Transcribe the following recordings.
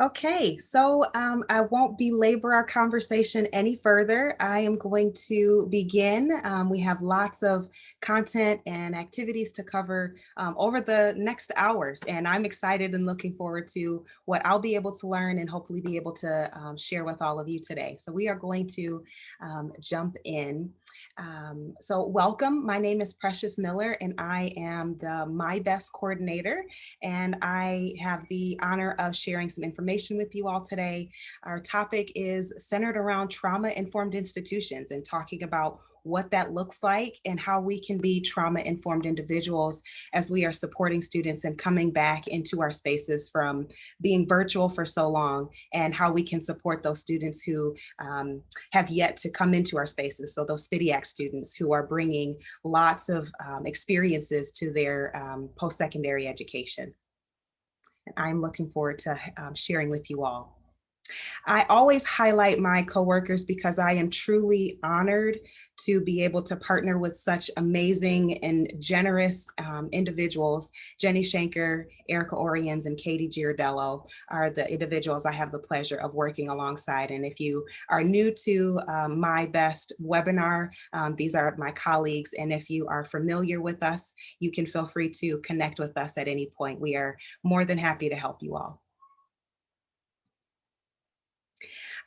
Okay, so I won't belabor our conversation any further. I am going to begin. We have lots of content and activities to cover over the next hours, and I'm excited and looking forward to what I'll be able to learn and hopefully be able to share with all of you today. So we are going to jump in. So welcome. My name is Precious Miller, and I am the My Best coordinator, and I have the honor of sharing some information with you all today. Our topic is centered around trauma-informed institutions and talking about what that looks like and how we can be trauma-informed individuals as we are supporting students and coming back into our spaces from being virtual for so long, and how we can support those students who have yet to come into our spaces. So those FIDIAC students who are bringing lots of experiences to their post-secondary education. And I'm looking forward to sharing with you all. I always highlight my coworkers because I am truly honored to be able to partner with such amazing and generous individuals. Jenny Shanker, Erica Oriens, and Katie Giardello are the individuals I have the pleasure of working alongside. And if you are new to My Best webinar, these are my colleagues. And if you are familiar with us, you can feel free to connect with us at any point. We are more than happy to help you all.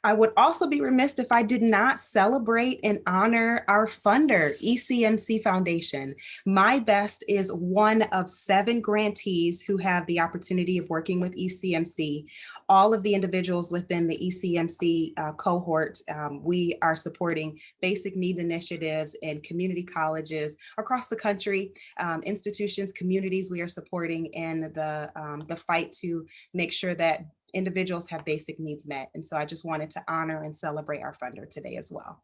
I would also be remiss if I did not celebrate and honor our funder, ECMC Foundation. My Best is one of 7 grantees who have the opportunity of working with ECMC. All of the individuals within the ECMC cohort, we are supporting basic need initiatives in community colleges across the country, institutions, communities we are supporting in the fight to make sure that individuals have basic needs met. And so I just wanted to honor and celebrate our funder today as well.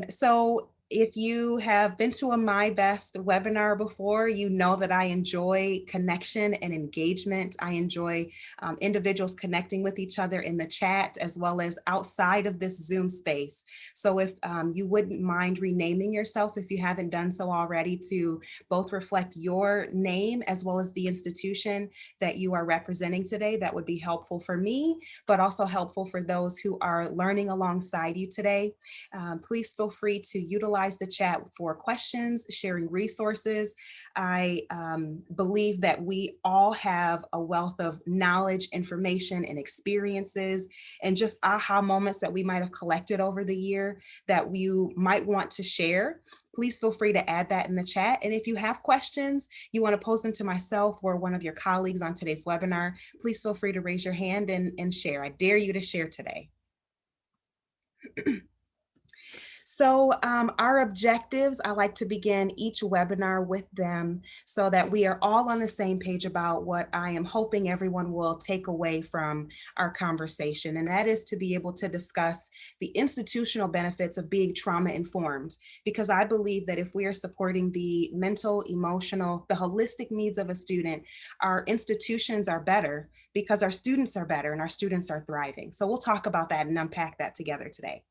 So if you have been to a My Best webinar before, you know that I enjoy connection and engagement. I enjoy individuals connecting with each other in the chat as well as outside of this Zoom space. So if you wouldn't mind renaming yourself if you haven't done so already, to both reflect your name as well as the institution that you are representing today, that would be helpful for me, but also helpful for those who are learning alongside you today. Please feel free to utilize the chat for questions, sharing resources. I believe that we all have a wealth of knowledge, information, and experiences, and just aha moments that we might have collected over the year that you might want to share. Please feel free to add that in the chat. And if you have questions, you want to pose them to myself or one of your colleagues on today's webinar, please feel free to raise your hand and share. I dare you to share today. So our objectives, I like to begin each webinar with them so that we are all on the same page about what I am hoping everyone will take away from our conversation. And that is to be able to discuss the institutional benefits of being trauma informed, because I believe that if we are supporting the mental, emotional, the holistic needs of a student, our institutions are better because our students are better and our students are thriving. So we'll talk about that and unpack that together today.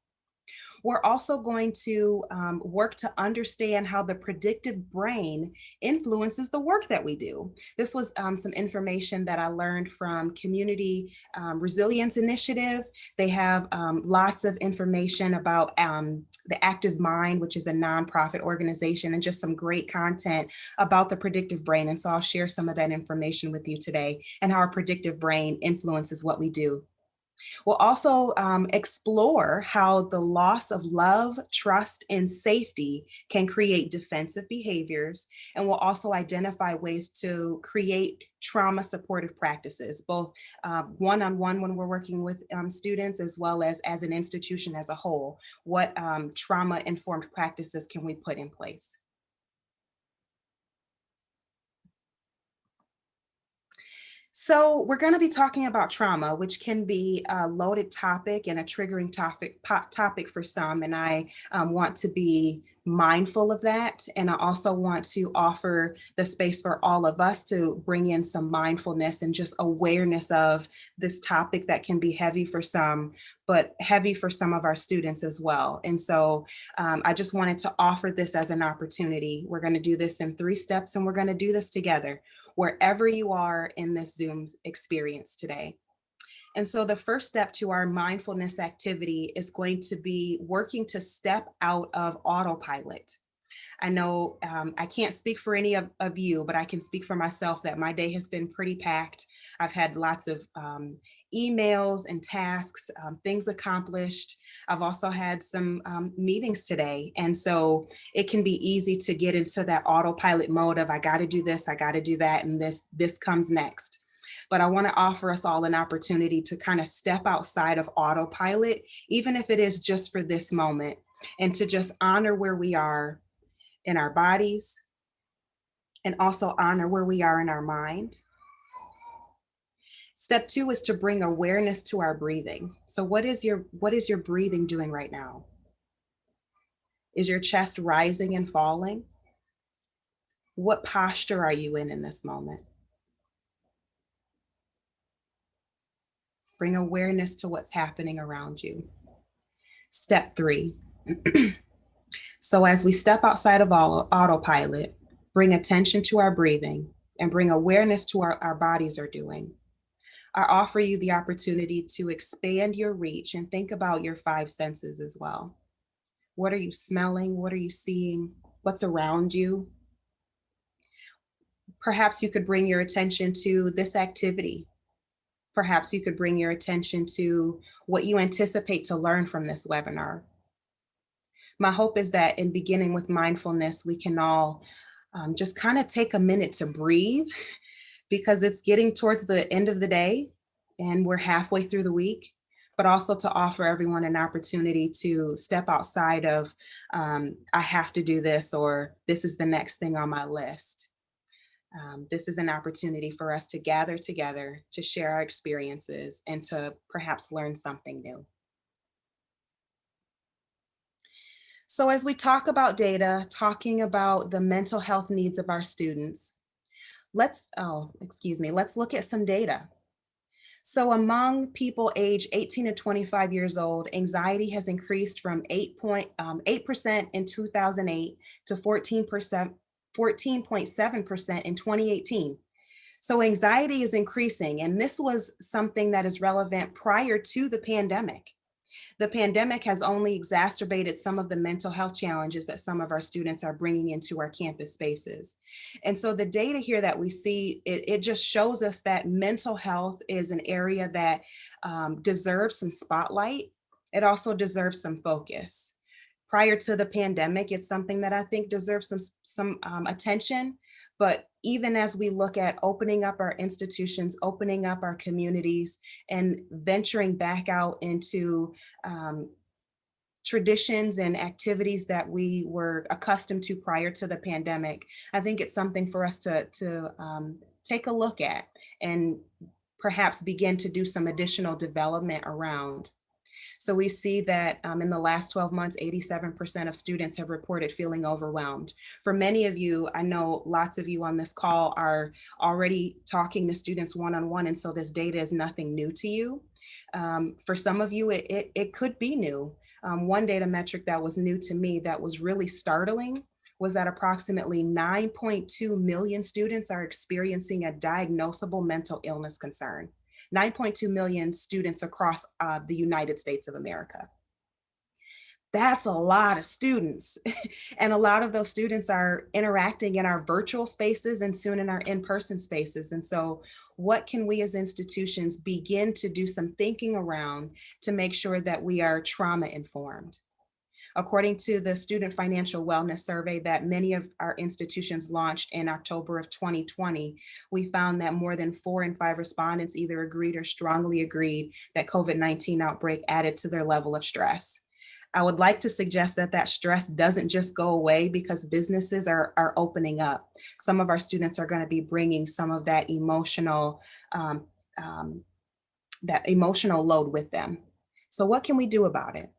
We're also going to work to understand how the predictive brain influences the work that we do. This was some information that I learned from Community Resilience Initiative. They have lots of information about the Active Mind, which is a nonprofit organization, and just some great content about the predictive brain. And so I'll share some of that information with you today and how our predictive brain influences what we do. We'll also explore how the loss of love, trust, and safety can create defensive behaviors. And we'll also identify ways to create trauma supportive practices, both one-on-one when we're working with students, as well as an institution as a whole. What trauma-informed practices can we put in place? So we're going to be talking about trauma, which can be a loaded topic and a triggering topic for some. And I want to be mindful of that. And I also want to offer the space for all of us to bring in some mindfulness and just awareness of this topic that can be heavy for some, but heavy for some of our students as well. And so I just wanted to offer this as an opportunity. We're going to do this in 3 steps, and we're going to do this together. wherever you are in this Zoom experience today. And so the first step to our mindfulness activity is going to be working to step out of autopilot. I know I can't speak for any of you, but I can speak for myself that my day has been pretty packed. I've had lots of emails and tasks, things accomplished. I've also had some meetings today. And so it can be easy to get into that autopilot mode of I got to do this, I got to do that, and this comes next. But I want to offer us all an opportunity to kind of step outside of autopilot, even if it is just for this moment, and to just honor where we are in our bodies and also honor where we are in our mind. Step 2 is to bring awareness to our breathing. So what is your breathing doing right now? Is your chest rising and falling? What posture are you in this moment? Bring awareness to what's happening around you. Step 3. So as we step outside of autopilot, bring attention to our breathing and bring awareness to our bodies are doing. I offer you the opportunity to expand your reach and think about your 5 senses as well. What are you smelling? What are you seeing? What's around you? Perhaps you could bring your attention to this activity. Perhaps you could bring your attention to what you anticipate to learn from this webinar. My hope is that in beginning with mindfulness, we can all just kind of take a minute to breathe because it's getting towards the end of the day and we're halfway through the week, but also to offer everyone an opportunity to step outside of, I have to do this, or this is the next thing on my list. This is an opportunity for us to gather together, to share our experiences, and to perhaps learn something new. So as we talk about data, talking about the mental health needs of our students, let's look at some data. So among people age 18 to 25 years old, anxiety has increased from 8% in 2008 to 14.7% in 2018. So anxiety is increasing, and this was something that is relevant prior to the pandemic. The pandemic has only exacerbated some of the mental health challenges that some of our students are bringing into our campus spaces. And so the data here that we see, it just shows us that mental health is an area that deserves some spotlight. It also deserves some focus. Prior to the pandemic, it's something that I think deserves some attention. But even as we look at opening up our institutions, opening up our communities, and venturing back out into traditions and activities that we were accustomed to prior to the pandemic, I think it's something for us to take a look at and perhaps begin to do some additional development around. So we see that in the last 12 months, 87% of students have reported feeling overwhelmed. For many of you, I know lots of you on this call are already talking to students one-on-one, and so this data is nothing new to you. For some of you, it could be new. One data metric that was new to me that was really startling was that approximately 9.2 million students are experiencing a diagnosable mental illness concern. 9.2 million students across the United States of America. That's a lot of students. And a lot of those students are interacting in our virtual spaces and soon in our in-person spaces. And so what can we as institutions begin to do some thinking around to make sure that we are trauma informed? According to the Student Financial Wellness Survey that many of our institutions launched in October of 2020, we found that more than 4 in 5 respondents either agreed or strongly agreed that COVID-19 outbreak added to their level of stress. I would like to suggest that that stress doesn't just go away because businesses are opening up. Some of our students are going to be bringing some of that emotional load with them. So what can we do about it?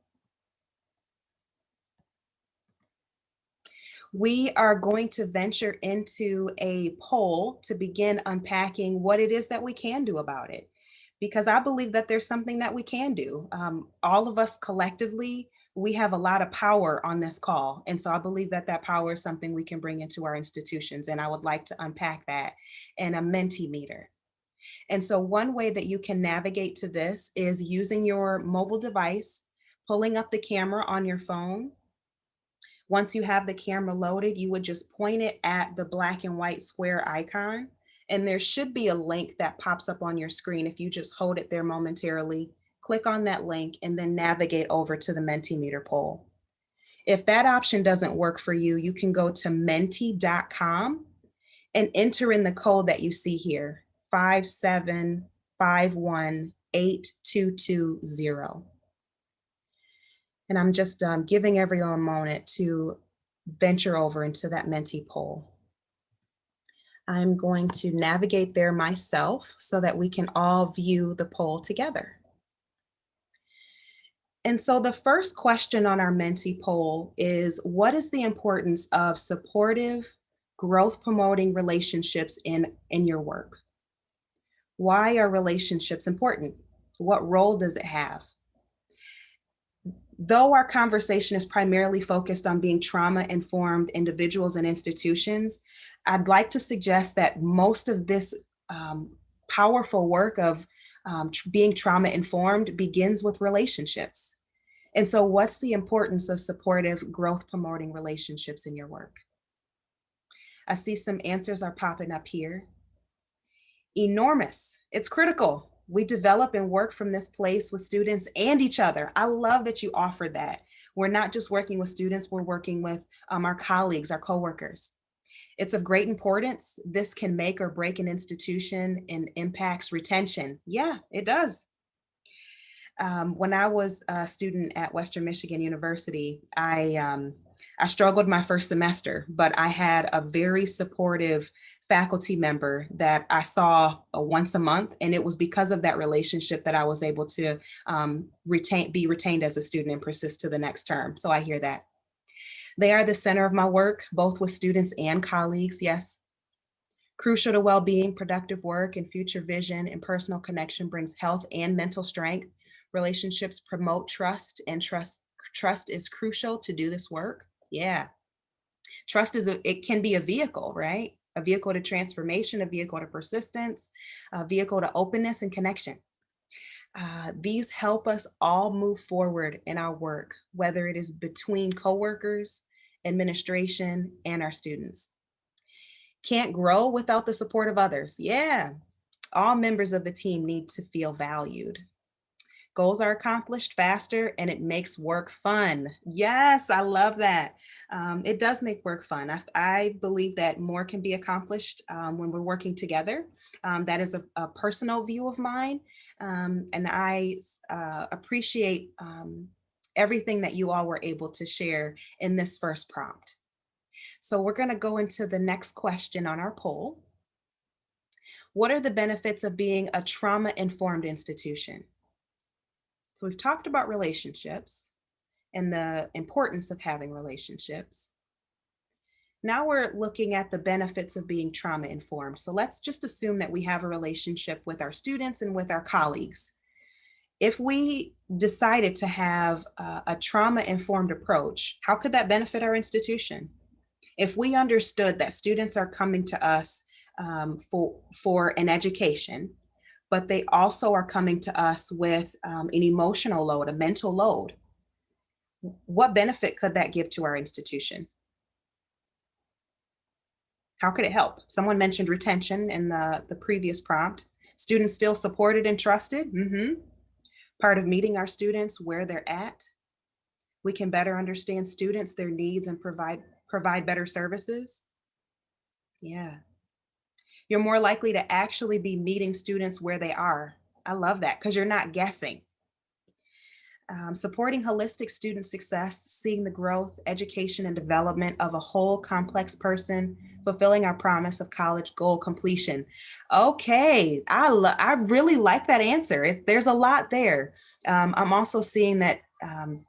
We are going to venture into a poll to begin unpacking what it is that we can do about it, because I believe that there's something that we can do. All of us collectively, we have a lot of power on this call. And so I believe that that power is something we can bring into our institutions. And I would like to unpack that in a Mentimeter. And so one way that you can navigate to this is using your mobile device, pulling up the camera on your phone. Once you have the camera loaded, you would just point it at the black and white square icon. And there should be a link that pops up on your screen. If you just hold it there momentarily, click on that link and then navigate over to the Mentimeter poll. If that option doesn't work for you, you can go to menti.com and enter in the code that you see here, 575182220. And I'm just giving everyone a moment to venture over into that Menti poll. I'm going to navigate there myself so that we can all view the poll together. And so the first question on our Menti poll is, what is the importance of supportive, growth promoting relationships in your work? Why are relationships important? What role does it have? Though our conversation is primarily focused on being trauma-informed individuals and institutions, I'd like to suggest that most of this powerful work of being trauma-informed begins with relationships. And so what's the importance of supportive, growth-promoting relationships in your work? I see some answers are popping up here. Enormous. It's critical. We develop and work from this place with students and each other. I love that you offered that. We're not just working with students, we're working with our colleagues, our coworkers. It's of great importance. This can make or break an institution and impacts retention. Yeah, it does. When I was a student at Western Michigan University, I struggled my first semester, but I had a very supportive faculty member that I saw once a month, and it was because of that relationship that I was able to be retained as a student and persist to the next term. So I hear that. They are the center of my work, both with students and colleagues. Yes. Crucial to well-being, productive work, and future vision and personal connection brings health and mental strength. Relationships promote trust, and trust is crucial to do this work. Yeah. Trust it can be a vehicle, right? A vehicle to transformation, a vehicle to persistence, a vehicle to openness and connection. These help us all move forward in our work, whether it is between coworkers, administration, and our students. Can't grow without the support of others. Yeah, all members of the team need to feel valued. Goals are accomplished faster and it makes work fun. Yes, I love that. It does make work fun. I believe that more can be accomplished when we're working together. That is a personal view of mine. And I appreciate everything that you all were able to share in this first prompt. So we're going to go into the next question on our poll. What are the benefits of being a trauma-informed institution? So we've talked about relationships and the importance of having relationships. Now we're looking at the benefits of being trauma-informed. So let's just assume that we have a relationship with our students and with our colleagues. If we decided to have a trauma-informed approach, how could that benefit our institution? If we understood that students are coming to us for an education, but they also are coming to us with an emotional load, a mental load, what benefit could that give to our institution? How could it help? Someone mentioned retention in the previous prompt. Students feel supported and trusted. Part of meeting our students where they're at. We can better understand students, their needs, and provide better services. Yeah. You're more likely to actually be meeting students where they are. I love that because you're not guessing. Supporting holistic student success, seeing the growth, education, and development of a whole complex person, fulfilling our promise of college goal completion. Okay, I really like that answer. There's a lot there. I'm also seeing that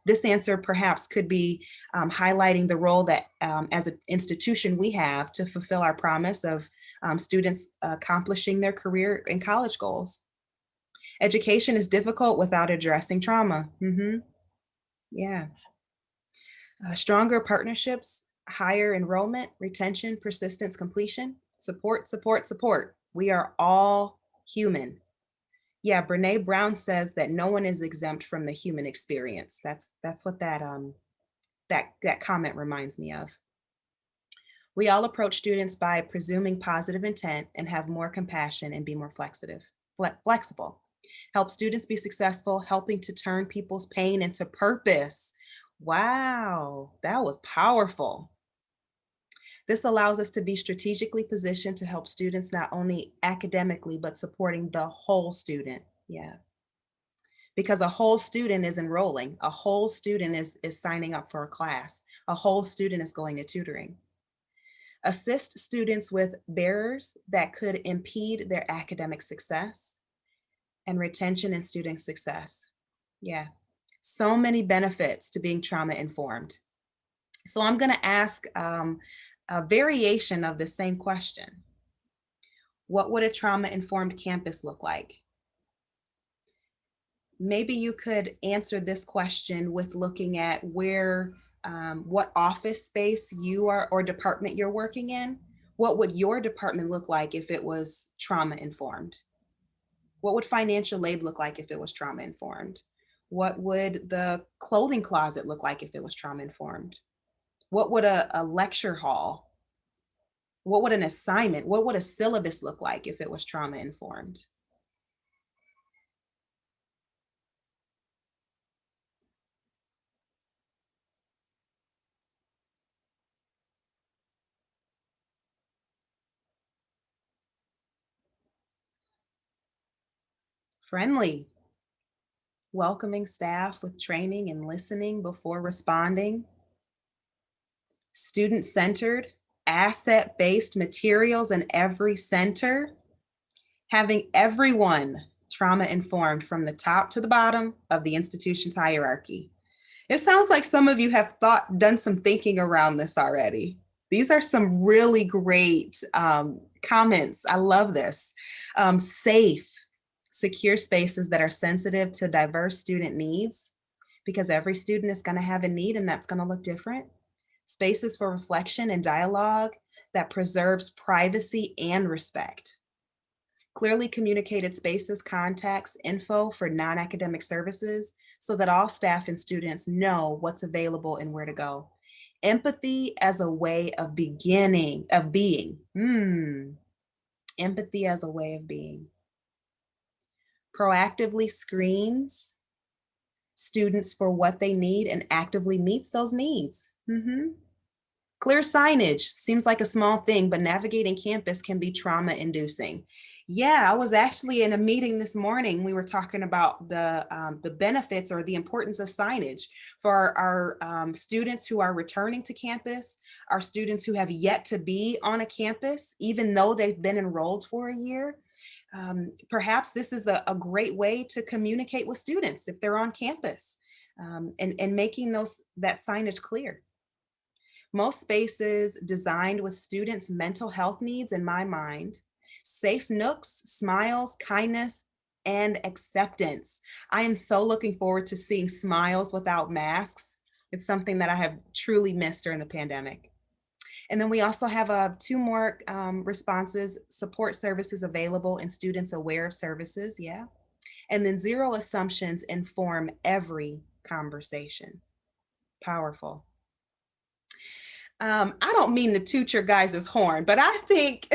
this answer perhaps could be highlighting the role that as an institution we have to fulfill our promise of students accomplishing their career and college goals. Education is difficult without addressing trauma. Yeah. Stronger partnerships, higher enrollment, retention, persistence, completion, support, support, support. We are all human. Yeah, Brene Brown says that no one is exempt from the human experience. That's what that comment reminds me of. We all approach students by presuming positive intent and have more compassion and be more flexible. Help students be successful, helping to turn people's pain into purpose. Wow, that was powerful. This allows us to be strategically positioned to help students not only academically, but supporting the whole student. Yeah. Because a whole student is enrolling, a whole student is signing up for a class, a whole student is going to tutoring. Assist students with barriers that could impede their academic success and retention and student success. Yeah, so many benefits to being trauma informed. So I'm going to ask a variation of the same question. What would a trauma informed campus look like? Maybe you could answer this question with looking at what office space you are or department you're working in. What would your department look like if it was trauma informed? What would financial aid look like if it was trauma informed? What would the clothing closet look like if it was trauma informed? What would a lecture hall, what would an assignment, what would a syllabus look like if it was trauma informed? Friendly, welcoming staff with training and listening before responding, student-centered, asset-based materials in every center, having everyone trauma-informed from the top to the bottom of the institution's hierarchy. It sounds like some of you have done some thinking around this already. These are some really great comments. I love this. Safe, secure spaces that are sensitive to diverse student needs, because every student is going to have a need and that's going to look different. Spaces for reflection and dialogue that preserves privacy and respect. Clearly communicated spaces, contacts, info for non-academic services so that all staff and students know what's available and where to go. Empathy as a way of being. Empathy as a way of being. Proactively screens students for what they need and actively meets those needs. Clear signage seems like a small thing, but navigating campus can be trauma inducing. Yeah, I was actually in a meeting this morning. We were talking about the benefits or the importance of signage for our students who are returning to campus, our students who have yet to be on a campus, even though they've been enrolled for a year. Perhaps this is a great way to communicate with students if they're on campus, and making that signage clear. Most spaces designed with students' mental health needs in my mind. Safe nooks, smiles, kindness, and acceptance. I am so looking forward to seeing smiles without masks. It's something that I have truly missed during the pandemic. And then we also have two more responses: support services available and students aware of services. Yeah. And then zero assumptions inform every conversation. Powerful. I don't mean to toot your guys' horn, but I think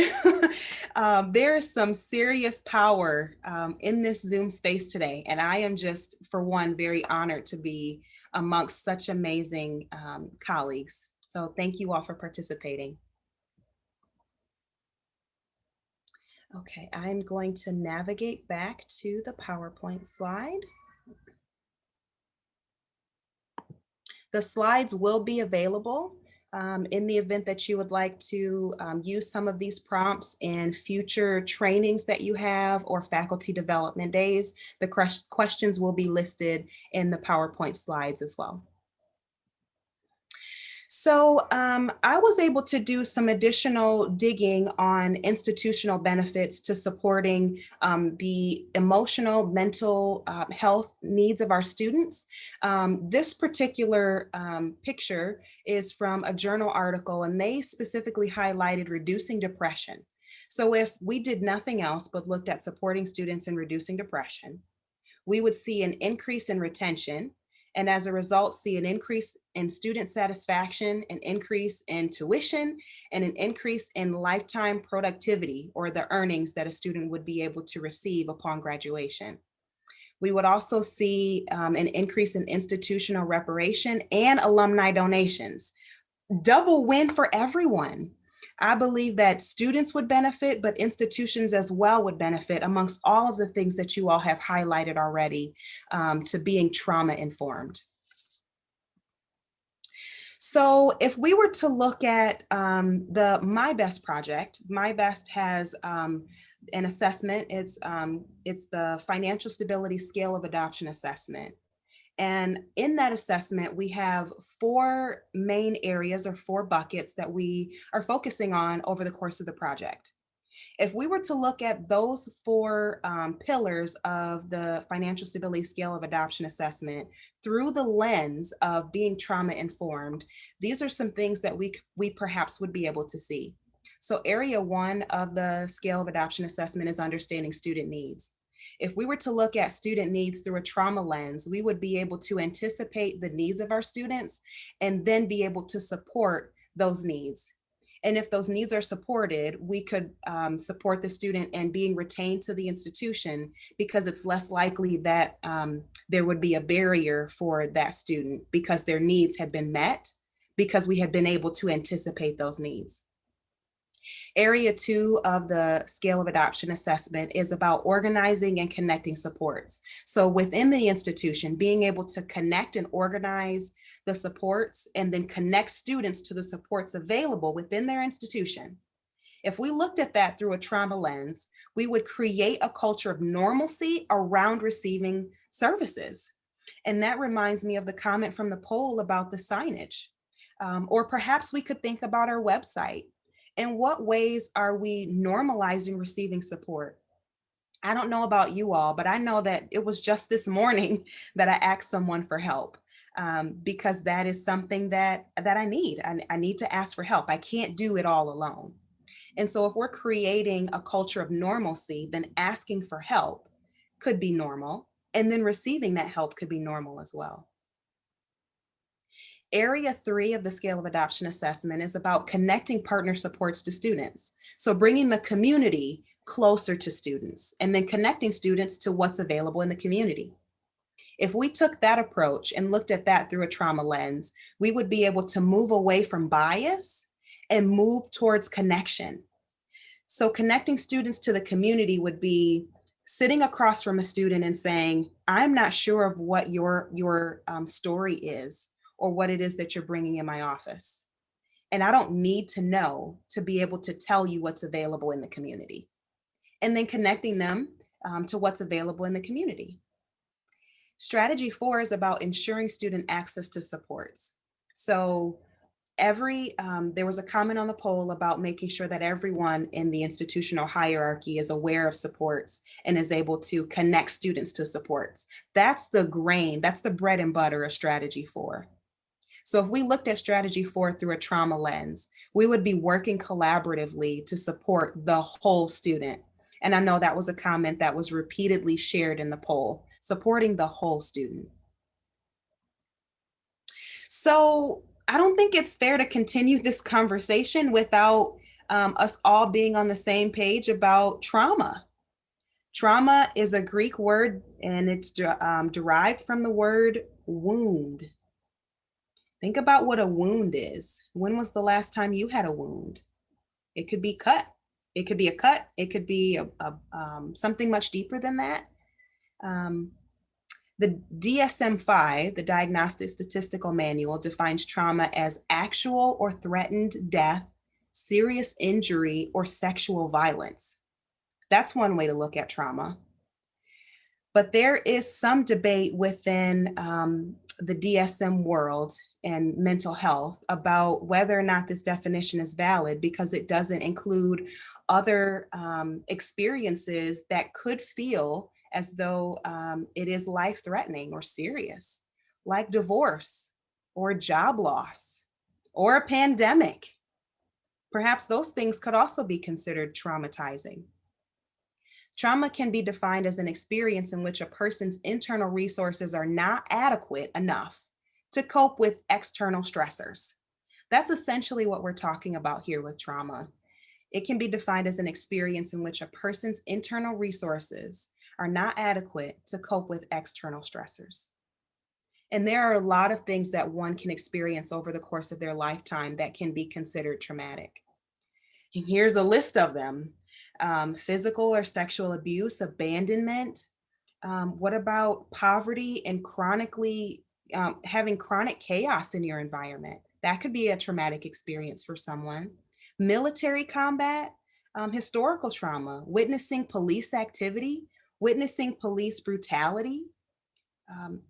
there is some serious power in this Zoom space today. And I am just, for one, very honored to be amongst such amazing colleagues. So thank you all for participating. Okay, I'm going to navigate back to the PowerPoint slide. The slides will be available in the event that you would like to use some of these prompts in future trainings that you have or faculty development days. The questions will be listed in the PowerPoint slides as well. I was able to do some additional digging on institutional benefits to supporting the emotional, mental health needs of our students. This particular picture is from a journal article, and they specifically highlighted reducing depression. So if we did nothing else but looked at supporting students in reducing depression, we would see an increase in retention, and as a result see an increase in student satisfaction, an increase in tuition, and an increase in lifetime productivity, or the earnings that a student would be able to receive upon graduation. We would also see an increase in institutional reparation and alumni donations. Double win for everyone. I believe that students would benefit, but institutions as well would benefit amongst all of the things that you all have highlighted already to being trauma informed. So if we were to look at the My Best project, My Best has an assessment. It's the Financial Stability Scale of Adoption Assessment. And in that assessment, we have four main areas or four buckets that we are focusing on over the course of the project. If we were to look at those four pillars of the Financial Stability Scale of Adoption Assessment through the lens of being trauma informed, these are some things that we perhaps would be able to see. So area one of the Scale of Adoption Assessment is understanding student needs. If we were to look at student needs through a trauma lens, we would be able to anticipate the needs of our students and then be able to support those needs. And if those needs are supported, we could support the student in being retained to the institution, because it's less likely that there would be a barrier for that student because their needs had been met, because we had been able to anticipate those needs. Area two of the Scale of Adoption Assessment is about organizing and connecting supports. So within the institution, being able to connect and organize the supports and then connect students to the supports available within their institution. If we looked at that through a trauma lens, we would create a culture of normalcy around receiving services. And that reminds me of the comment from the poll about the signage. Or perhaps we could think about our website. In what ways are we normalizing receiving support? I don't know about you all, but I know that it was just this morning that I asked someone for help, because that is something that I need. I need to ask for help. I can't do it all alone. And so if we're creating a culture of normalcy, then asking for help could be normal, and then receiving that help could be normal as well. Area three of the Scale of Adoption Assessment is about connecting partner supports to students. So bringing the community closer to students and then connecting students to what's available in the community. If we took that approach and looked at that through a trauma lens, we would be able to move away from bias and move towards connection. So connecting students to the community would be sitting across from a student and saying, I'm not sure of what your story is, or what it is that you're bringing in my office. And I don't need to know to be able to tell you what's available in the community. And then connecting them to what's available in the community. Strategy four is about ensuring student access to supports. So there was a comment on the poll about making sure that everyone in the institutional hierarchy is aware of supports and is able to connect students to supports. That's the grain, that's the bread and butter of strategy four. So if we looked at strategy four through a trauma lens, we would be working collaboratively to support the whole student. And I know that was a comment that was repeatedly shared in the poll, supporting the whole student. So I don't think it's fair to continue this conversation without us all being on the same page about trauma. Trauma is a Greek word, and it's derived from the word wound. Think about what a wound is. When was the last time you had a wound? It could be cut. It could be a cut. It could be something much deeper than that. The DSM-5, the Diagnostic Statistical Manual, defines trauma as actual or threatened death, serious injury, or sexual violence. That's one way to look at trauma. But there is some debate within the DSM world and mental health about whether or not this definition is valid, because it doesn't include other experiences that could feel as though it is life-threatening or serious, like divorce or job loss or a pandemic. Perhaps those things could also be considered traumatizing. Trauma can be defined as an experience in which a person's internal resources are not adequate enough to cope with external stressors. That's essentially what we're talking about here with trauma. It can be defined as an experience in which a person's internal resources are not adequate to cope with external stressors. And there are a lot of things that one can experience over the course of their lifetime that can be considered traumatic. And here's a list of them. Physical or sexual abuse, abandonment. What about poverty and chronically having chronic chaos in your environment? That could be a traumatic experience for someone. Military combat, historical trauma, witnessing police activity, witnessing police brutality,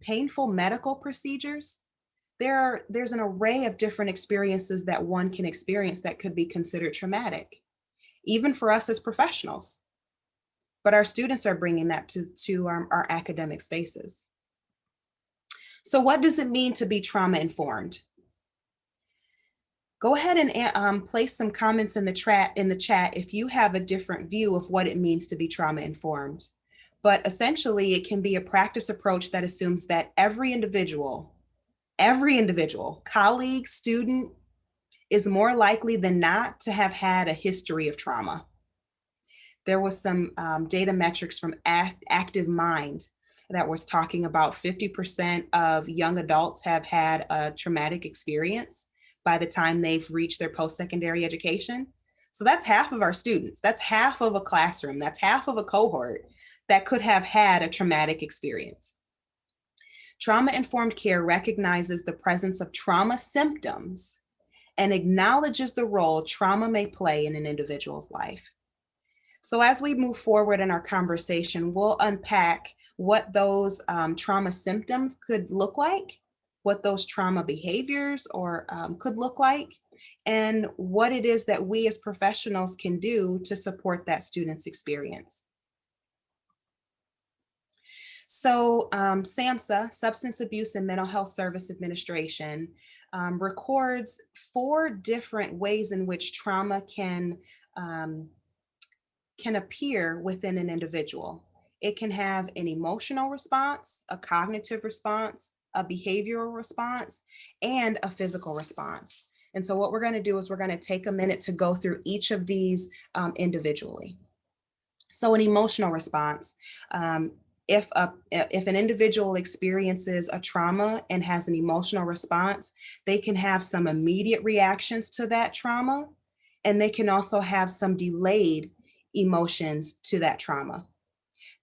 painful medical procedures. There's an array of different experiences that one can experience that could be considered traumatic, even for us as professionals. But our students are bringing that to our academic spaces. So what does it mean to be trauma informed? Go ahead and place some comments in the chat if you have a different view of what it means to be trauma informed. But essentially, it can be a practice approach that assumes that every individual, colleague, student, is more likely than not to have had a history of trauma. There was some data metrics from Active Mind that was talking about 50% of young adults have had a traumatic experience by the time they've reached their post-secondary education. So that's half of our students. That's half of a classroom. That's half of a cohort that could have had a traumatic experience. Trauma-informed care recognizes the presence of trauma symptoms and acknowledges the role trauma may play in an individual's life. So as we move forward in our conversation, we'll unpack what those trauma symptoms could look like, what those trauma behaviors or could look like, and what it is that we as professionals can do to support that student's experience. So SAMHSA, Substance Abuse and Mental Health Service Administration, records 4 different ways in which trauma can appear within an individual. It can have an emotional response, a cognitive response, a behavioral response, and a physical response. And so what we're going to do is we're going to take a minute to go through each of these individually. So an emotional response, if an individual experiences a trauma and has an emotional response, they can have some immediate reactions to that trauma, and they can also have some delayed emotions to that trauma.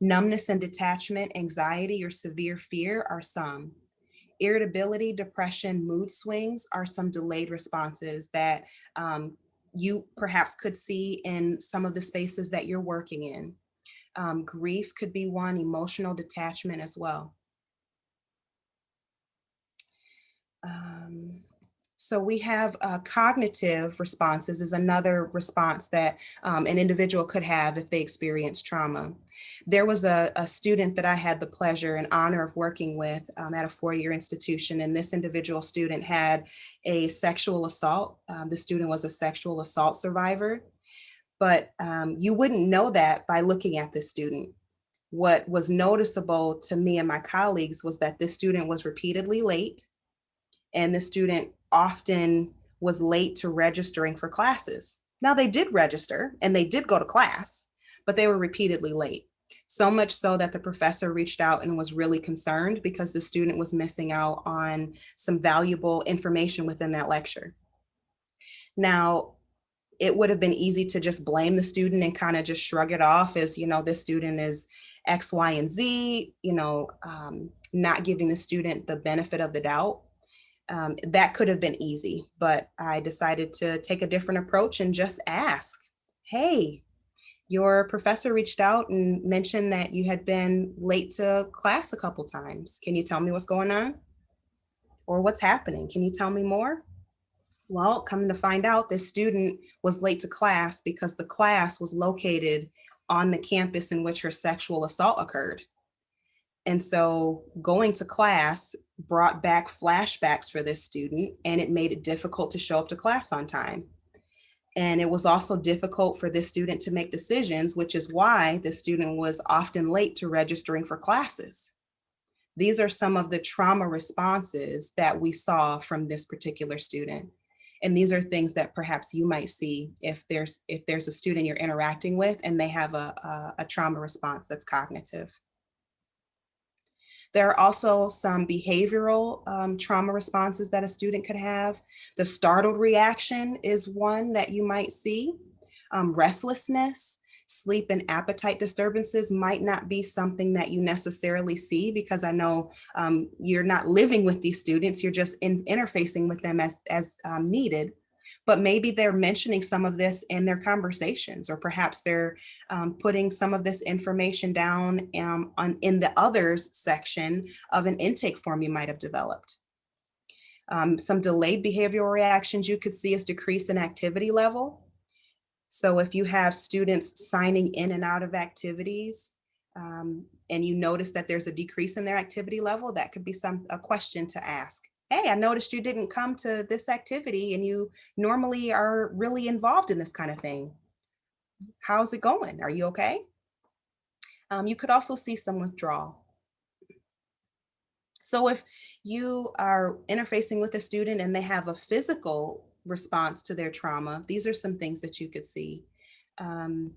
Numbness and detachment, anxiety, or severe fear are some. Irritability, depression, mood swings are some delayed responses that you perhaps could see in some of the spaces that you're working in. Grief could be one, emotional detachment as well. So we have cognitive responses is another response that an individual could have if they experience trauma. There was a student that I had the pleasure and honor of working with at a 4-year institution, and this individual student had a sexual assault. The student was a sexual assault survivor, but you wouldn't know that by looking at this student. What was noticeable to me and my colleagues was that this student was repeatedly late, and the student often was late to registering for classes. Now they did register and they did go to class, but they were repeatedly late. So much so that the professor reached out and was really concerned because the student was missing out on some valuable information within that lecture. Now, it would have been easy to just blame the student and kind of just shrug it off as, this student is X, Y, and Z, not giving the student the benefit of the doubt. That could have been easy, but I decided to take a different approach and just ask, hey, your professor reached out and mentioned that you had been late to class a couple times. Can you tell me what's going on? Or what's happening? Can you tell me more? Well, coming to find out, this student was late to class because the class was located on the campus in which her sexual assault occurred. And so going to class brought back flashbacks for this student, and it made it difficult to show up to class on time. And it was also difficult for this student to make decisions, which is why the student was often late to registering for classes. These are some of the trauma responses that we saw from this particular student. And these are things that perhaps you might see if there's a student you're interacting with and they have a trauma response that's cognitive. There are also some behavioral trauma responses that a student could have. The startled reaction is one that you might see. Restlessness, sleep and appetite disturbances might not be something that you necessarily see, because I know you're not living with these students, you're just interfacing with them as needed. But maybe they're mentioning some of this in their conversations, or perhaps they're putting some of this information down in the others section of an intake form you might have developed. Some delayed behavioral reactions you could see is decrease in activity level. So if you have students signing in and out of activities, and you notice that there's a decrease in their activity level, that could be a question to ask. Hey, I noticed you didn't come to this activity and you normally are really involved in this kind of thing. How's it going? Are you okay? You could also see some withdrawal. So if you are interfacing with a student and they have a physical response to their trauma, these are some things that you could see. Um,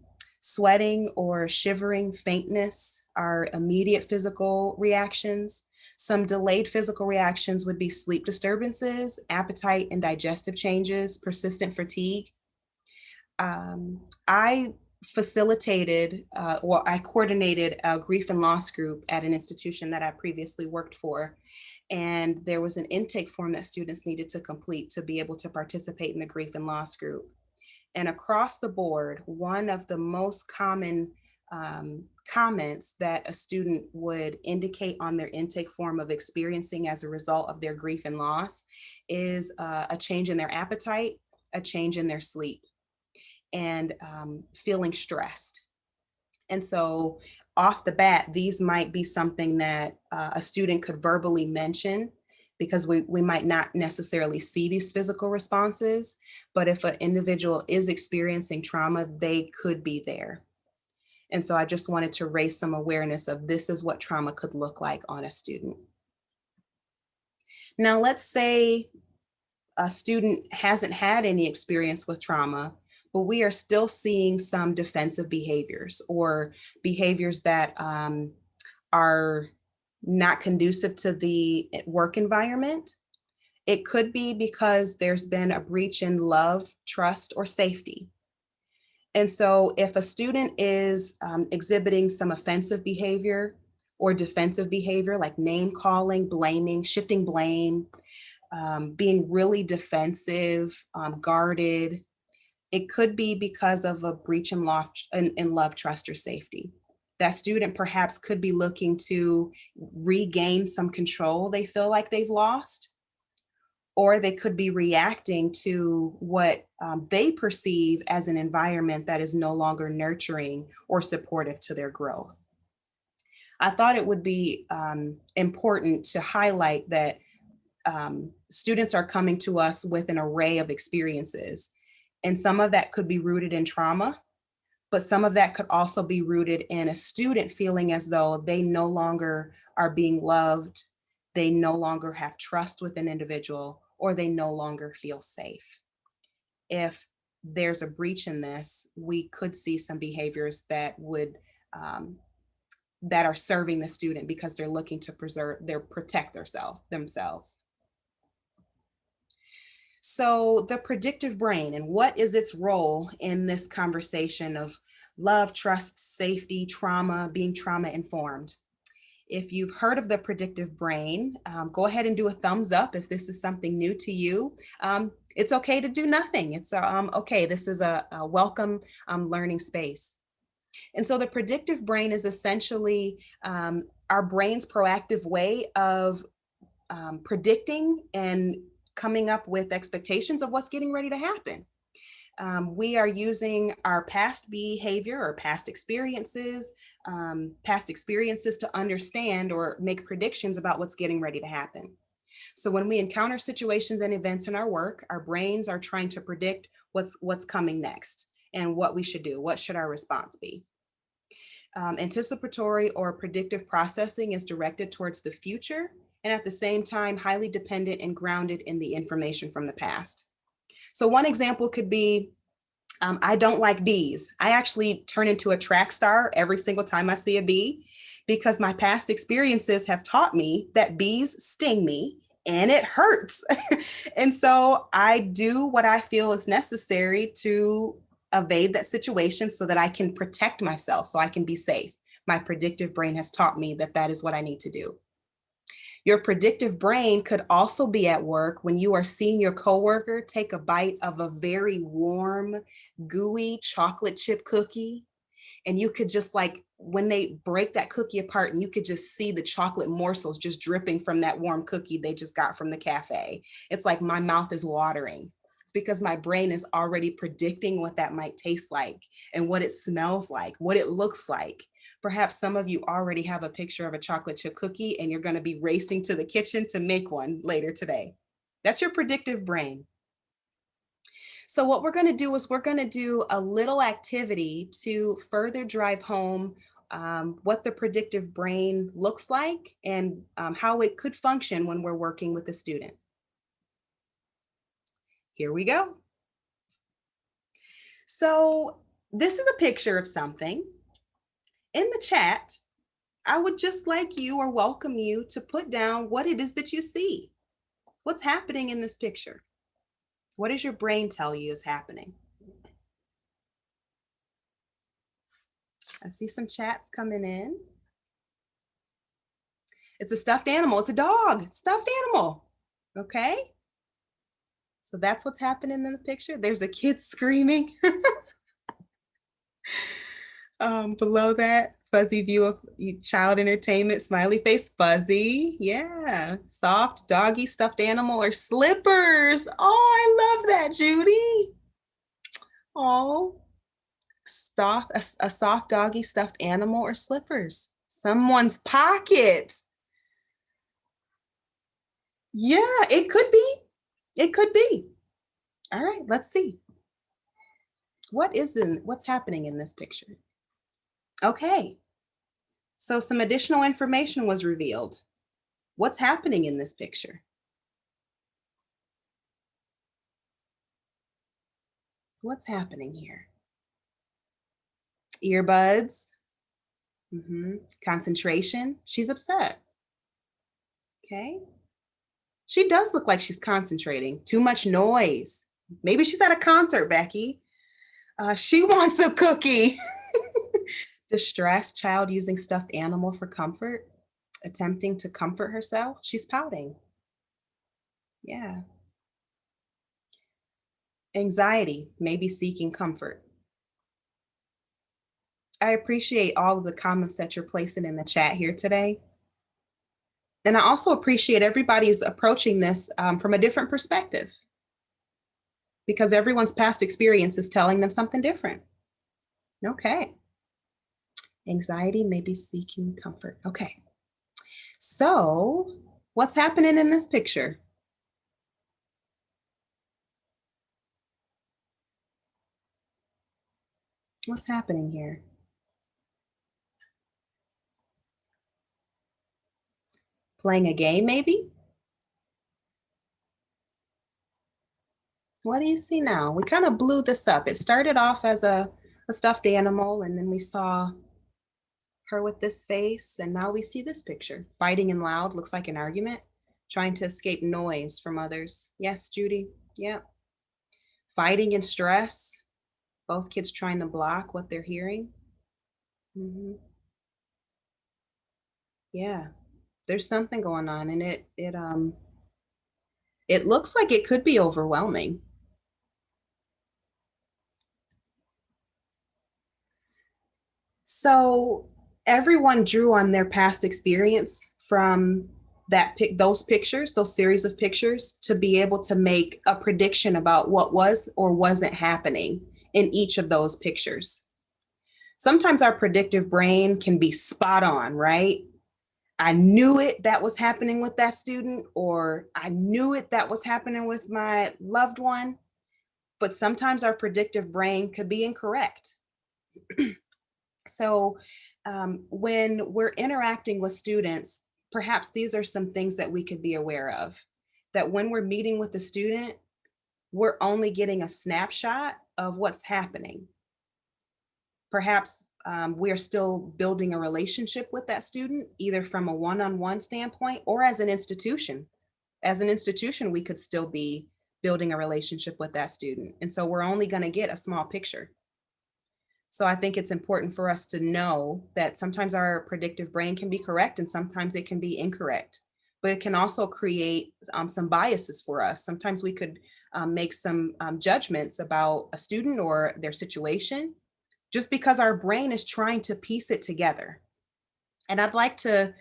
Sweating or shivering, faintness are immediate physical reactions. Some delayed physical reactions would be sleep disturbances, appetite and digestive changes, persistent fatigue. I facilitated or I coordinated a grief and loss group at an institution that I previously worked for. And there was an intake form that students needed to complete to be able to participate in the grief and loss group. And across the board, one of the most common comments that a student would indicate on their intake form of experiencing as a result of their grief and loss is a change in their appetite, a change in their sleep, and feeling stressed. And so off the bat, these might be something that a student could verbally mention, because we might not necessarily see these physical responses, but if an individual is experiencing trauma, they could be there. And so I just wanted to raise some awareness of this is what trauma could look like on a student. Now, let's say a student hasn't had any experience with trauma, but we are still seeing some defensive behaviors, or behaviors that are not conducive to the work environment. It could be because there's been a breach in love, trust, or safety. And so if a student is exhibiting some offensive behavior or defensive behavior, like name calling, blaming, shifting blame, being really defensive, guarded, it could be because of a breach in love, trust, or safety. That student perhaps could be looking to regain some control they feel like they've lost, or they could be reacting to what they perceive as an environment that is no longer nurturing or supportive to their growth. I thought it would be important to highlight that students are coming to us with an array of experiences, and some of that could be rooted in trauma, but some of that could also be rooted in a student feeling as though they no longer are being loved, they no longer have trust with an individual, or they no longer feel safe. If there's a breach in this, we could see some behaviors that would that are serving the student because they're looking to protect themselves. So the predictive brain, and what is its role in this conversation of love, trust, safety, trauma, being trauma informed? If you've heard of the predictive brain, go ahead and do a thumbs up if this is something new to you. It's okay to do nothing. It's okay. This is a welcome learning space. And so the predictive brain is essentially our brain's proactive way of predicting and coming up with expectations of what's getting ready to happen. We are using our past behavior or past experiences to understand or make predictions about what's getting ready to happen. So when we encounter situations and events in our work, our brains are trying to predict what's coming next and what we should do. What should our response be? Anticipatory or predictive processing is directed towards the future and at the same time highly dependent and grounded in the information from the past. So one example could be, I don't like bees. I actually turn into a track star every single time I see a bee because my past experiences have taught me that bees sting me and it hurts. And so I do what I feel is necessary to evade that situation so that I can protect myself, so I can be safe. My predictive brain has taught me that that is what I need to do. Your predictive brain could also be at work when you are seeing your coworker take a bite of a very warm, gooey chocolate chip cookie. And you could just like, when they break that cookie apart and you could just see the chocolate morsels just dripping from that warm cookie they just got from the cafe. It's like my mouth is watering. It's because my brain is already predicting what that might taste like and what it smells like, what it looks like. Perhaps some of you already have a picture of a chocolate chip cookie and you're going to be racing to the kitchen to make one later today. That's your predictive brain. So what we're going to do is we're going to do a little activity to further drive home what the predictive brain looks like and how it could function when we're working with a student. Here we go. So this is a picture of something. In the chat, I would just like you or welcome you to put down what it is that you see. What's happening in this picture? What does your brain tell you is happening? I see some chats coming in. It's a stuffed animal. It's a dog. It's a stuffed animal. Okay. So that's what's happening in the picture. There's a kid screaming. Below that, fuzzy view of child entertainment, smiley face, fuzzy. Yeah. Soft doggy stuffed animal or slippers. Oh, I love that, Judy. Oh, a soft doggy stuffed animal or slippers. Someone's pocket. Yeah, it could be. It could be. All right, let's see. What's happening in this picture? Okay. So some additional information was revealed. What's happening in this picture? What's happening here? Earbuds. Concentration. She's upset. Okay. She does look like she's concentrating. Too much noise. Maybe she's at a concert, Becky. She wants a cookie. Distressed child using stuffed animal for comfort, attempting to comfort herself. She's pouting. Yeah. Anxiety, maybe seeking comfort. I appreciate all of the comments that you're placing in the chat here today. And I also appreciate everybody's approaching this from a different perspective because everyone's past experience is telling them something different. Okay. Anxiety, maybe seeking comfort. Okay. So what's happening in this picture? What's happening here? Playing a game, maybe? What do you see now? We kind of blew this up. It started off as a stuffed animal, and then we saw her with this face, and now we see this picture. Fighting and loud, looks like an argument, trying to escape noise from others. Yes, Judy? Yeah. Fighting and stress, both kids trying to block what they're hearing. Yeah, there's something going on, and it looks like it could be overwhelming. So everyone drew on their past experience from those pictures, those series of pictures, to be able to make a prediction about what was or wasn't happening in each of those pictures. Sometimes our predictive brain can be spot on, right? I knew it that was happening with that student, or I knew it that was happening with my loved one. But sometimes our predictive brain could be incorrect. So when we're interacting with students, perhaps these are some things that we could be aware of. That when we're meeting with the student, we're only getting a snapshot of what's happening. Perhaps we're still building a relationship with that student, either from a one-on-one standpoint or as an institution. As an institution, we could still be building a relationship with that student. And so we're only going to get a small picture. So I think it's important for us to know that sometimes our predictive brain can be correct and sometimes it can be incorrect, but it can also create some biases for us. Sometimes we could make some judgments about a student or their situation just because our brain is trying to piece it together. And I'd like to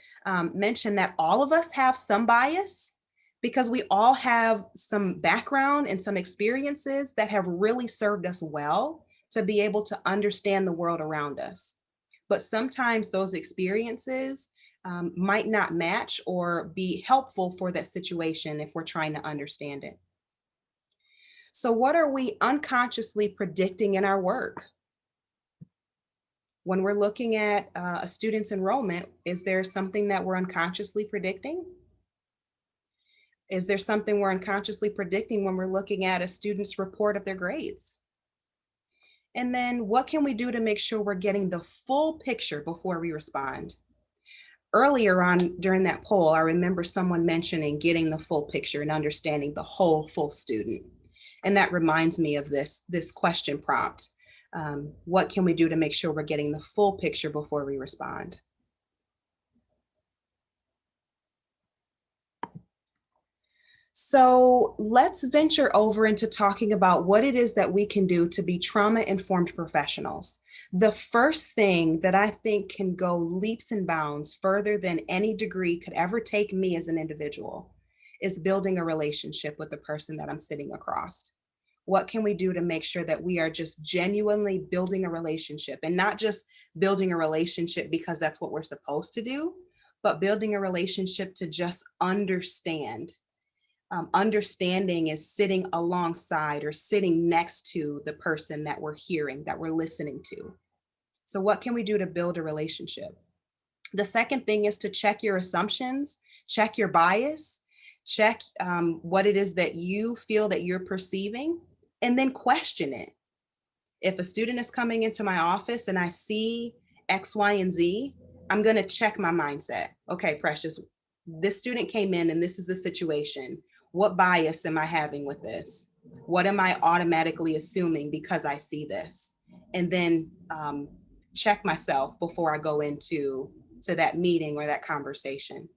mention that all of us have some bias because we all have some background and some experiences that have really served us well to be able to understand the world around us. But sometimes those experiences might not match or be helpful for that situation if we're trying to understand it. So, what are we unconsciously predicting in our work? When we're looking at a student's enrollment, is there something that we're unconsciously predicting? Is there something we're unconsciously predicting when we're looking at a student's report of their grades? And then what can we do to make sure we're getting the full picture before we respond? Earlier on during that poll, I remember someone mentioning getting the full picture and understanding the whole full student. And that reminds me of this question prompt. What can we do to make sure we're getting the full picture before we respond? So let's venture over into talking about what it is that we can do to be trauma-informed professionals. The first thing that I think can go leaps and bounds further than any degree could ever take me as an individual is building a relationship with the person that I'm sitting across. What can we do to make sure that we are just genuinely building a relationship and not just building a relationship because that's what we're supposed to do, but building a relationship to just understand. Understanding is sitting alongside or sitting next to the person that we're hearing, that we're listening to. So, what can we do to build a relationship? The second thing is to check your assumptions, check your bias, check what it is that you feel that you're perceiving, and then question it. If a student is coming into my office and I see X, Y, and Z, I'm going to check my mindset. Okay, Precious, this student came in and this is the situation. What bias am I having with this? What am I automatically assuming because I see this? And then check myself before I go into that meeting or that conversation.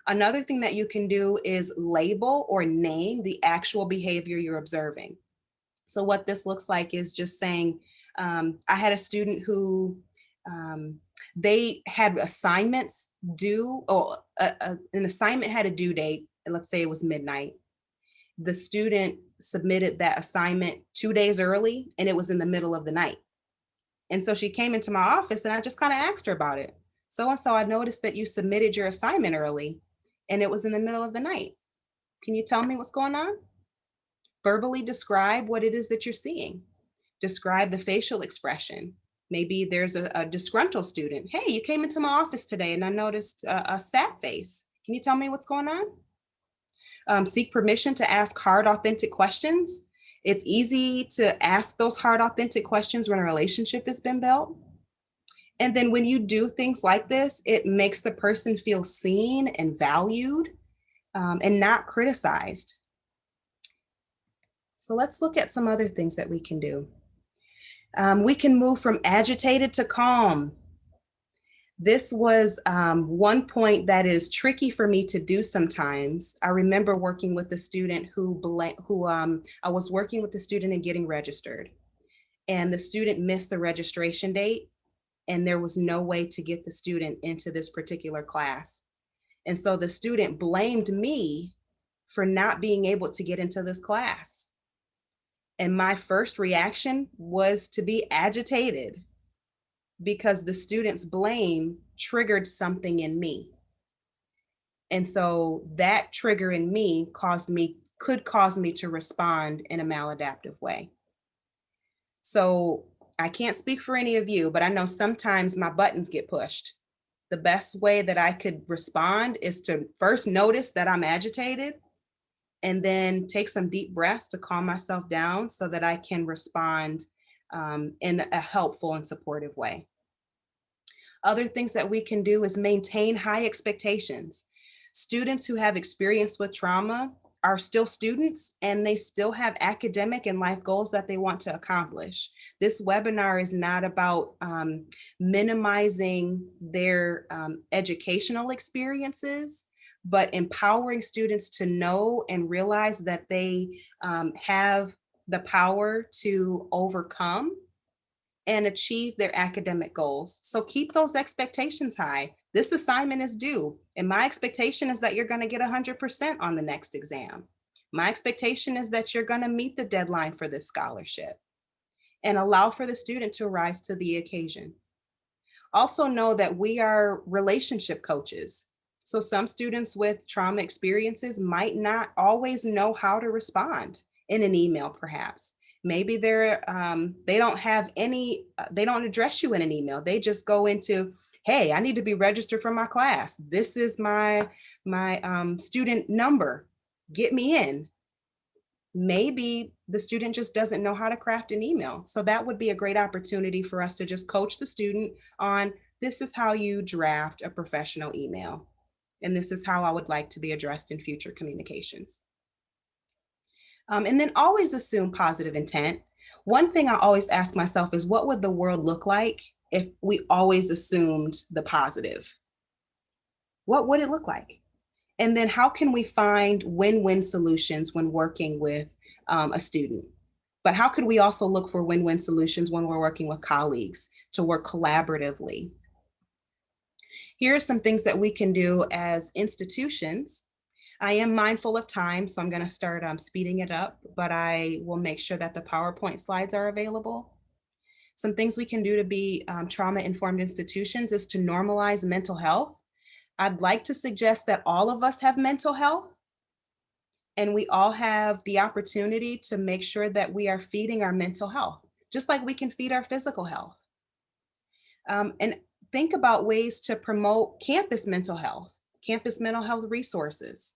Another thing that you can do is label or name the actual behavior you're observing. So what this looks like is just saying, I had a student who they had assignments due, or an assignment had a due date, and let's say it was midnight. The student submitted that assignment 2 days early, and it was in the middle of the night. And so she came into my office, and I just kind of asked her about it. So and so, I noticed that you submitted your assignment early, and it was in the middle of the night. Can you tell me what's going on? Verbally describe what it is that you're seeing. Describe the facial expression. Maybe there's a disgruntled student. Hey, you came into my office today and I noticed a sad face. Can you tell me what's going on? Seek permission to ask hard, authentic questions. It's easy to ask those hard, authentic questions when a relationship has been built. And then when you do things like this, it makes the person feel seen and valued and not criticized. So let's look at some other things that we can do. We can move from agitated to calm. This was one point that is tricky for me to do sometimes. I remember working with a student I was working with the student and getting registered. And the student missed the registration date, and there was no way to get the student into this particular class. And so the student blamed me for not being able to get into this class. And my first reaction was to be agitated because the student's blame triggered something in me. And so that trigger in me could cause me to respond in a maladaptive way. So I can't speak for any of you, but I know sometimes my buttons get pushed. The best way that I could respond is to first notice that I'm agitated and then take some deep breaths to calm myself down so that I can respond in a helpful and supportive way. Other things that we can do is maintain high expectations. Students who have experience with trauma are still students and they still have academic and life goals that they want to accomplish. This webinar is not about minimizing their educational experiences, but empowering students to know and realize that they have the power to overcome and achieve their academic goals. So keep those expectations high. This assignment is due, and my expectation is that you're going to get 100% on the next exam. My expectation is that you're going to meet the deadline for this scholarship and allow for the student to rise to the occasion. Also know that we are relationship coaches. So some students with trauma experiences might not always know how to respond in an email, perhaps. Maybe they don't have any, they don't address you in an email. They just go into, hey, I need to be registered for my class. This is my student number. Get me in. Maybe the student just doesn't know how to craft an email. So that would be a great opportunity for us to just coach the student on, this is how you draft a professional email. And this is how I would like to be addressed in future communications. And then always assume positive intent. One thing I always ask myself is, what would the world look like if we always assumed the positive? What would it look like? And then how can we find win-win solutions when working with a student? But how could we also look for win-win solutions when we're working with colleagues to work collaboratively? Here are some things that we can do as institutions. I am mindful of time, so I'm going to start speeding it up, but I will make sure that the PowerPoint slides are available. Some things we can do to be trauma-informed institutions is to normalize mental health. I'd like to suggest that all of us have mental health, and we all have the opportunity to make sure that we are feeding our mental health, just like we can feed our physical health. And think about ways to promote campus mental health resources.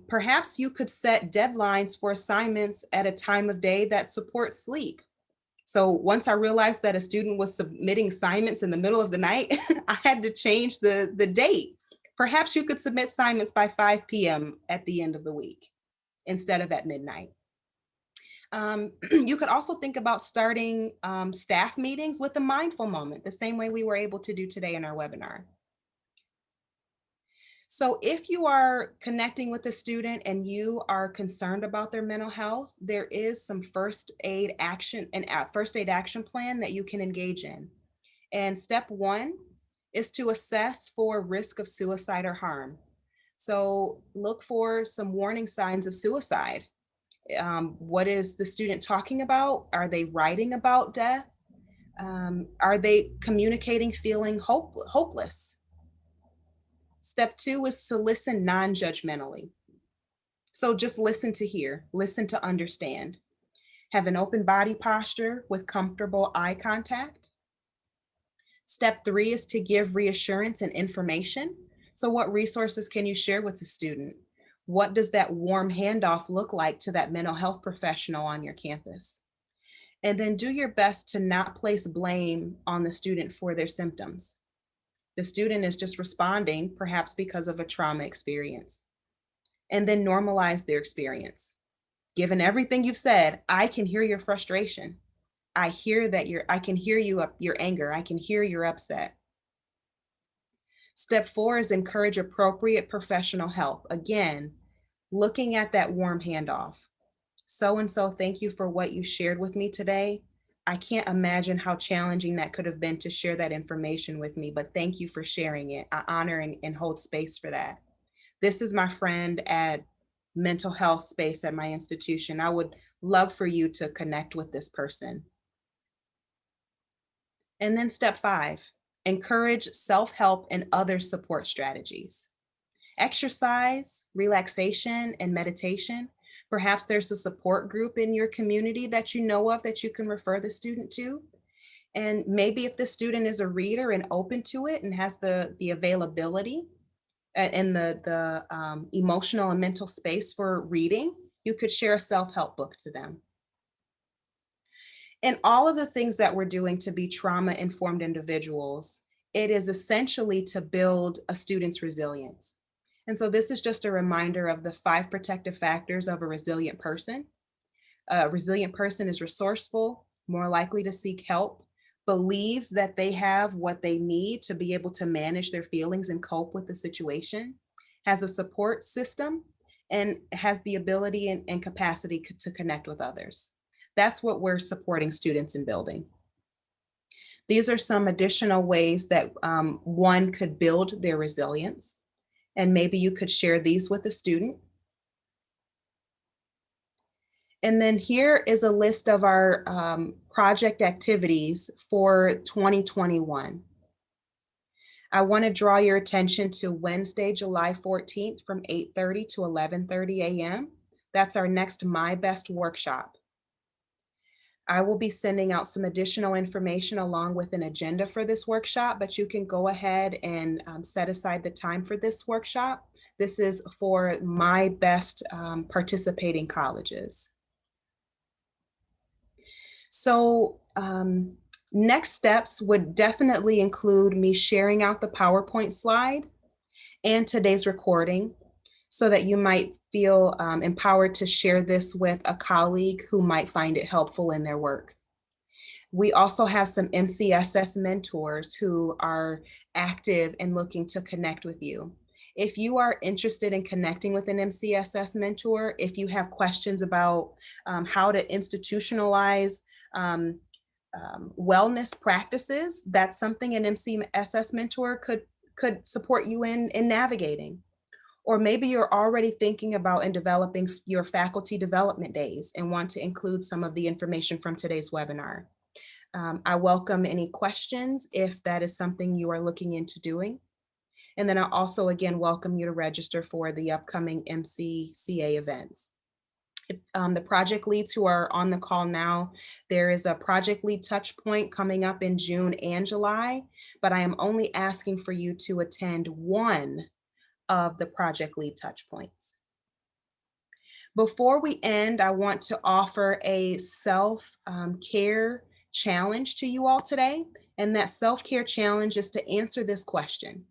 Perhaps you could set deadlines for assignments at a time of day that supports sleep. So once I realized that a student was submitting assignments in the middle of the night, I had to change the date. Perhaps you could submit assignments by 5 p.m. at the end of the week instead of at midnight. You could also think about starting staff meetings with a mindful moment, the same way we were able to do today in our webinar. So if you are connecting with a student and you are concerned about their mental health, there is some first aid action plan that you can engage in. And step one is to assess for risk of suicide or harm. So look for some warning signs of suicide. What is the student talking about? Are they writing about death? Are they communicating feeling hopeless? Step two is to listen non-judgmentally. So just listen to hear, listen to understand. Have an open body posture with comfortable eye contact. Step three is to give reassurance and information. So what resources can you share with the student? What does that warm handoff look like to that mental health professional on your campus? And then do your best to not place blame on the student for their symptoms. The student is just responding, perhaps because of a trauma experience. And then normalize their experience. Given everything you've said, I can hear your frustration. I can hear your anger. I can hear you're upset. Step four is encourage appropriate professional help. Again, looking at that warm handoff. So-and-so, thank you for what you shared with me today. I can't imagine how challenging that could have been to share that information with me, but thank you for sharing it. I honor and hold space for that. This is my friend at mental health space at my institution. I would love for you to connect with this person. And then step 5, encourage self-help and other support strategies. Exercise, relaxation, and meditation. Perhaps there's a support group in your community that you know of that you can refer the student to. And maybe if the student is a reader and open to it and has the availability and the emotional and mental space for reading, you could share a self-help book to them. And all of the things that we're doing to be trauma-informed individuals, it is essentially to build a student's resilience. And so this is just a reminder of the 5 protective factors of a resilient person. A resilient person is resourceful, more likely to seek help, believes that they have what they need to be able to manage their feelings and cope with the situation, has a support system, and has the ability and capacity to connect with others. That's what we're supporting students in building. These are some additional ways that one could build their resilience. And maybe you could share these with a student. And then here is a list of our project activities for 2021. I want to draw your attention to Wednesday, July 14th from 8:30 to 11:30 a.m. That's our next My Best workshop. I will be sending out some additional information along with an agenda for this workshop, but you can go ahead and set aside the time for this workshop. This is for My Best participating colleges. So next steps would definitely include me sharing out the PowerPoint slide and today's recording so that you might feel empowered to share this with a colleague who might find it helpful in their work. We also have some MCSS mentors who are active and looking to connect with you. If you are interested in connecting with an MCSS mentor, if you have questions about how to institutionalize wellness practices, that's something an MCSS mentor could support you in navigating. Or maybe you're already thinking about and developing your faculty development days and want to include some of the information from today's webinar. I welcome any questions if that is something you are looking into doing. And then I also, again, welcome you to register for the upcoming MCCA events. The project leads who are on the call now, there is a project lead touch point coming up in June and July, but I am only asking for you to attend one of the project lead touch points. Before we end, I want to offer a self-care challenge to you all today. And that self-care challenge is to answer this question.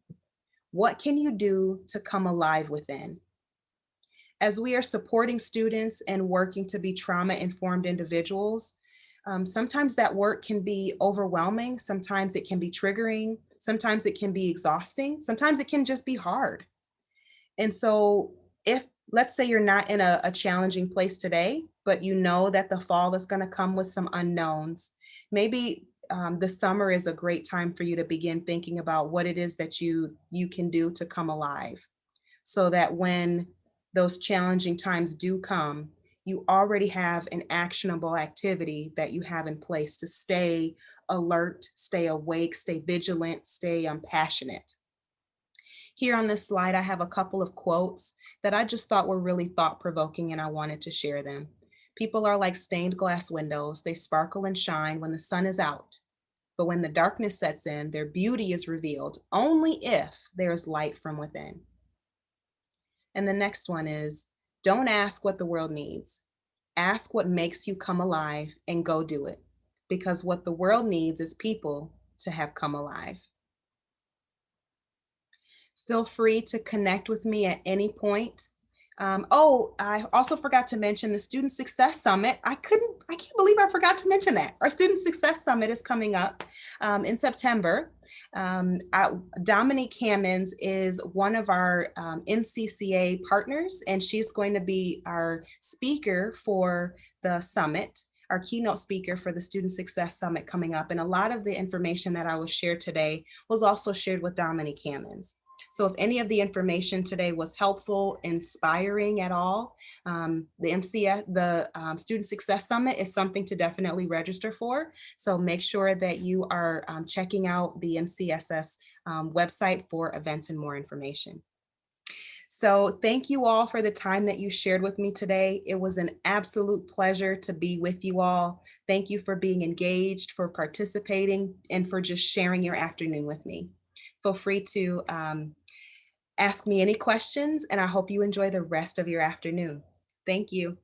What can you do to come alive within? As we are supporting students and working to be trauma-informed individuals, sometimes that work can be overwhelming. Sometimes it can be triggering. Sometimes it can be exhausting. Sometimes it can just be hard. And so if, let's say you're not in a challenging place today, but you know that the fall is going to come with some unknowns, maybe the summer is a great time for you to begin thinking about what it is that you can do to come alive, so that when those challenging times do come, you already have an actionable activity that you have in place to stay alert, stay awake, stay vigilant, stay passionate. Here on this slide, I have a couple of quotes that I just thought were really thought-provoking and I wanted to share them. People are like stained glass windows. They sparkle and shine when the sun is out. But when the darkness sets in, their beauty is revealed only if there is light from within. And the next one is, don't ask what the world needs. Ask what makes you come alive and go do it. Because what the world needs is people to have come alive. Feel free to connect with me at any point. I also forgot to mention the Student Success Summit. I can't believe I forgot to mention that. Our Student Success Summit is coming up in September. Dominique Hammonds is one of our MCCA partners, and she's going to be our speaker for the summit. our keynote speaker for the Student Success Summit coming up. And a lot of the information that I was shared today was also shared with Dominique Hammonds. So if any of the information today was helpful, inspiring at all, the MCS, the Student Success Summit is something to definitely register for. So make sure that you are checking out the MCSS website for events and more information. So thank you all for the time that you shared with me today. It was an absolute pleasure to be with you all. Thank you for being engaged, for participating, and for just sharing your afternoon with me. Feel free to ask me any questions, and I hope you enjoy the rest of your afternoon. Thank you.